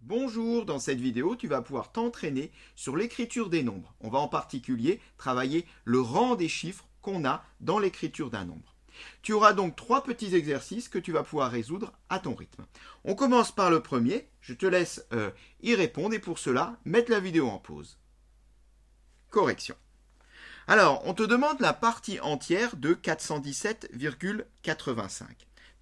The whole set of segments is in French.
Bonjour, dans cette vidéo, tu vas pouvoir t'entraîner sur l'écriture des nombres. On va en particulier travailler le rang des chiffres qu'on a dans l'écriture d'un nombre. Tu auras donc 3 petits exercices que tu vas pouvoir résoudre à ton rythme. On commence par le premier, je te laisse y répondre et pour cela, mettre la vidéo en pause. Correction. Alors, on te demande la partie entière de 417,85.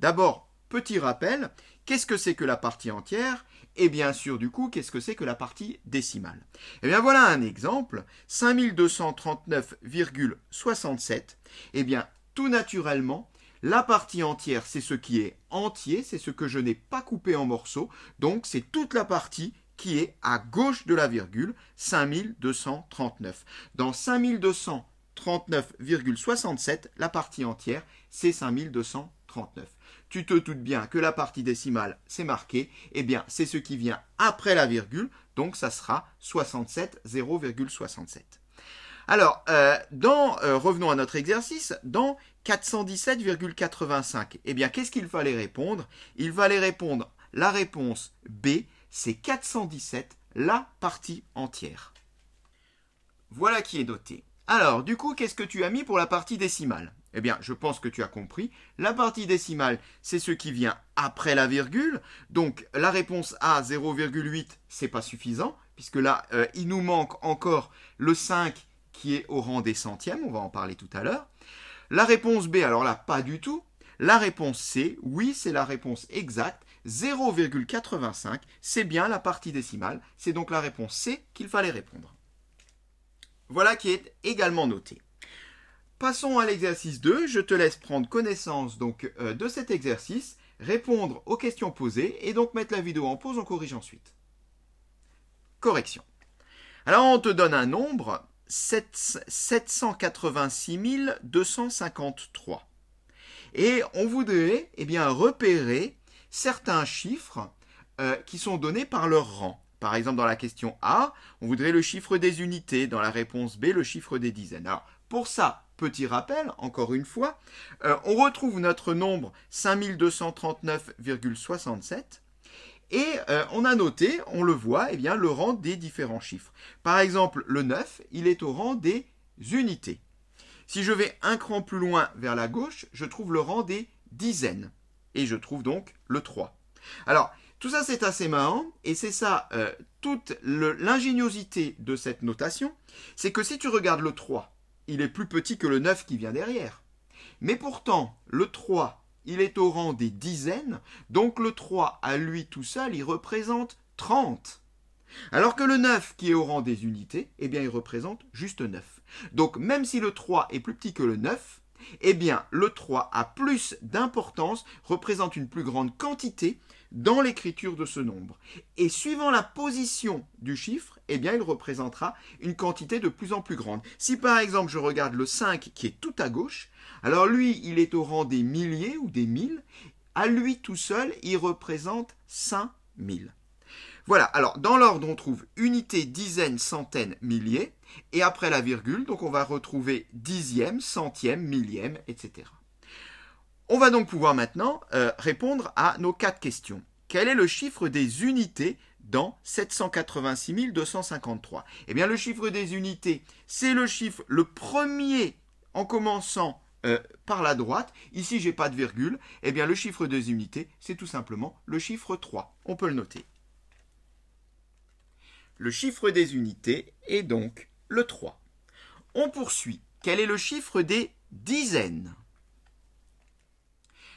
D'abord, petit rappel, qu'est-ce que c'est que la partie entière? Et bien sûr, du coup, qu'est-ce que c'est que la partie décimale? Eh bien, voilà un exemple, 5239,67. Eh bien, tout naturellement, la partie entière, c'est ce qui est entier, c'est ce que je n'ai pas coupé en morceaux, donc c'est toute la partie qui est à gauche de la virgule, 5239. Dans 5239,67, la partie entière, c'est 5239. Tu te doutes bien que la partie décimale, c'est marqué, eh bien, c'est ce qui vient après la virgule, donc ça sera 67, 0,67. Alors, revenons à notre exercice, dans 417,85, eh bien, qu'est-ce qu'il fallait répondre? Il fallait répondre la réponse B, c'est 417, la partie entière. Voilà qui est noté. Alors, du coup, qu'est-ce que tu as mis pour la partie décimale? Eh bien, je pense que tu as compris. La partie décimale, c'est ce qui vient après la virgule. Donc, la réponse A, 0,8, c'est pas suffisant, puisque là, il nous manque encore le 5 qui est au rang des centièmes. On va en parler tout à l'heure. La réponse B, alors là, pas du tout. La réponse C, oui, c'est la réponse exacte. 0,85, c'est bien la partie décimale. C'est donc la réponse C qu'il fallait répondre. Voilà qui est également noté. Passons à l'exercice 2. Je te laisse prendre connaissance donc, de cet exercice, répondre aux questions posées et donc mettre la vidéo en pause, on corrige ensuite. Correction. Alors on te donne un nombre, 786 253. Et on voudrait repérer certains chiffres qui sont donnés par leur rang. Par exemple, dans la question A, on voudrait le chiffre des unités. Dans la réponse B, le chiffre des dizaines. Alors, pour ça, petit rappel, encore une fois, on retrouve notre nombre 5239,67 et on a noté, on le voit, le rang des différents chiffres. Par exemple, le 9, il est au rang des unités. Si je vais un cran plus loin vers la gauche, je trouve le rang des dizaines. Et je trouve donc le 3. Alors, tout ça c'est assez marrant, et c'est ça toute l'ingéniosité de cette notation, c'est que si tu regardes le 3, il est plus petit que le 9 qui vient derrière. Mais pourtant, le 3, il est au rang des dizaines, donc le 3 à lui tout seul, il représente 30. Alors que le 9 qui est au rang des unités, il représente juste 9. Donc même si le 3 est plus petit que le 9, le 3 a plus d'importance, représente une plus grande quantité dans l'écriture de ce nombre. Et suivant la position du chiffre, il représentera une quantité de plus en plus grande. Si par exemple je regarde le 5 qui est tout à gauche, alors lui il est au rang des milliers ou des milles, à lui tout seul il représente 5000. Voilà, alors dans l'ordre on trouve unité, dizaine, centaine, milliers, et après la virgule, donc on va retrouver dixième, centième, millième, etc. On va donc pouvoir maintenant répondre à nos 4 questions. Quel est le chiffre des unités dans 786 253? Eh bien le chiffre des unités, c'est le chiffre, le premier en commençant par la droite. Ici j'ai pas de virgule, le chiffre des unités, c'est tout simplement le chiffre 3. On peut le noter. Le chiffre des unités est donc le 3. On poursuit. Quel est le chiffre des dizaines?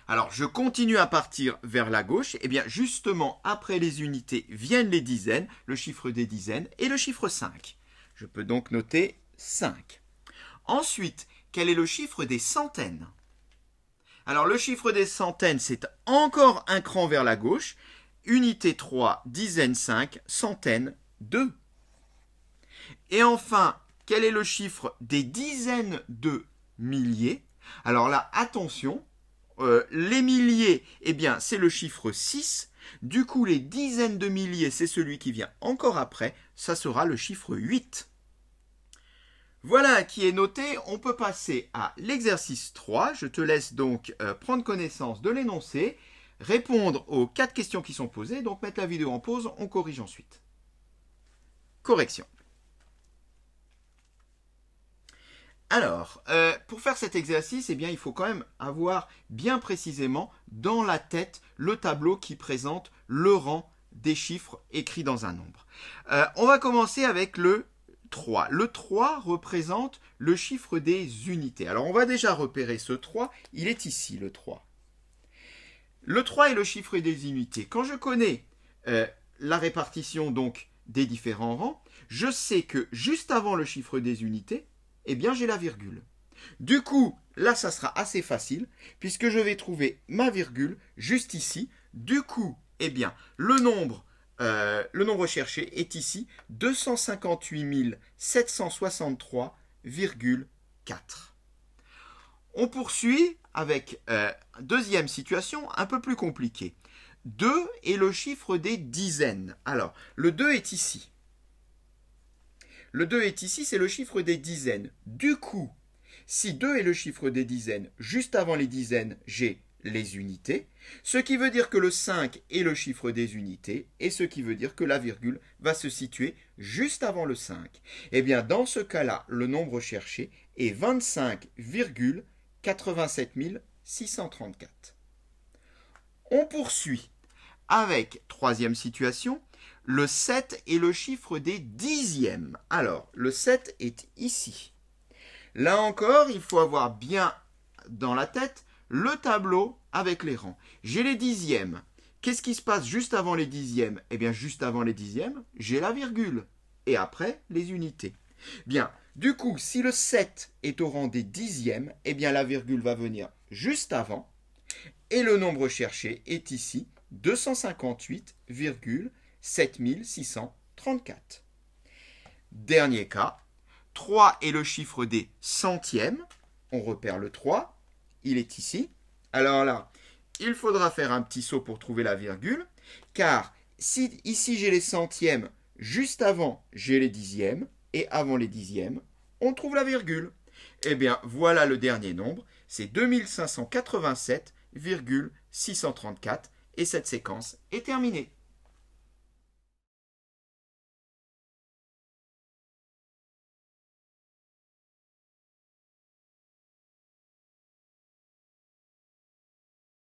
Alors, je continue à partir vers la gauche. Justement, après les unités viennent les dizaines, le chiffre des dizaines et le chiffre 5. Je peux donc noter 5. Ensuite, quel est le chiffre des centaines? Alors, le chiffre des centaines, c'est encore un cran vers la gauche. Unité 3, dizaine 5, centaines 2. Et enfin, quel est le chiffre des dizaines de milliers? Alors là, attention, les milliers, c'est le chiffre 6. Du coup, les dizaines de milliers, c'est celui qui vient encore après. Ça sera le chiffre 8. Voilà qui est noté. On peut passer à l'exercice 3. Je te laisse donc prendre connaissance de l'énoncé. répondre aux 4 questions qui sont posées, donc mettre la vidéo en pause, on corrige ensuite. Correction. Alors, pour faire cet exercice, eh bien, il faut quand même avoir bien précisément dans la tête le tableau qui présente le rang des chiffres écrits dans un nombre. On va commencer avec le 3. Le 3 représente le chiffre des unités. Alors, on va déjà repérer ce 3. Il est ici, le 3. Le 3 est le chiffre des unités. Quand je connais la répartition donc des différents rangs, je sais que juste avant le chiffre des unités, eh bien, j'ai la virgule. Du coup, là, ça sera assez facile, puisque je vais trouver ma virgule juste ici. Du coup, eh bien, le nombre cherché est ici 258 763,4. On poursuit avec deuxième situation un peu plus compliquée. 2 est le chiffre des dizaines. Alors, le 2 est ici. Le 2 est ici, c'est le chiffre des dizaines. Du coup, si 2 est le chiffre des dizaines, juste avant les dizaines, j'ai les unités, ce qui veut dire que le 5 est le chiffre des unités, et ce qui veut dire que la virgule va se situer juste avant le 5. Eh bien, dans ce cas-là, le nombre cherché est 25,87 634. On poursuit avec troisième situation. Le 7 est le chiffre des dixièmes. Alors, le 7 est ici. Là encore, il faut avoir bien dans la tête le tableau avec les rangs. J'ai les dixièmes. Qu'est-ce qui se passe juste avant les dixièmes? Eh bien, juste avant les dixièmes, j'ai la virgule. Et après, les unités. Bien, du coup, si le 7 est au rang des dixièmes, eh bien, la virgule va venir juste avant. Et le nombre cherché est ici, 258,7634. Dernier cas, 3 est le chiffre des centièmes. On repère le 3, il est ici. Alors là, il faudra faire un petit saut pour trouver la virgule, car si ici j'ai les centièmes, juste avant j'ai les dixièmes, et avant les dixièmes, on trouve la virgule. Eh bien, voilà le dernier nombre, c'est 2587,634, et cette séquence est terminée.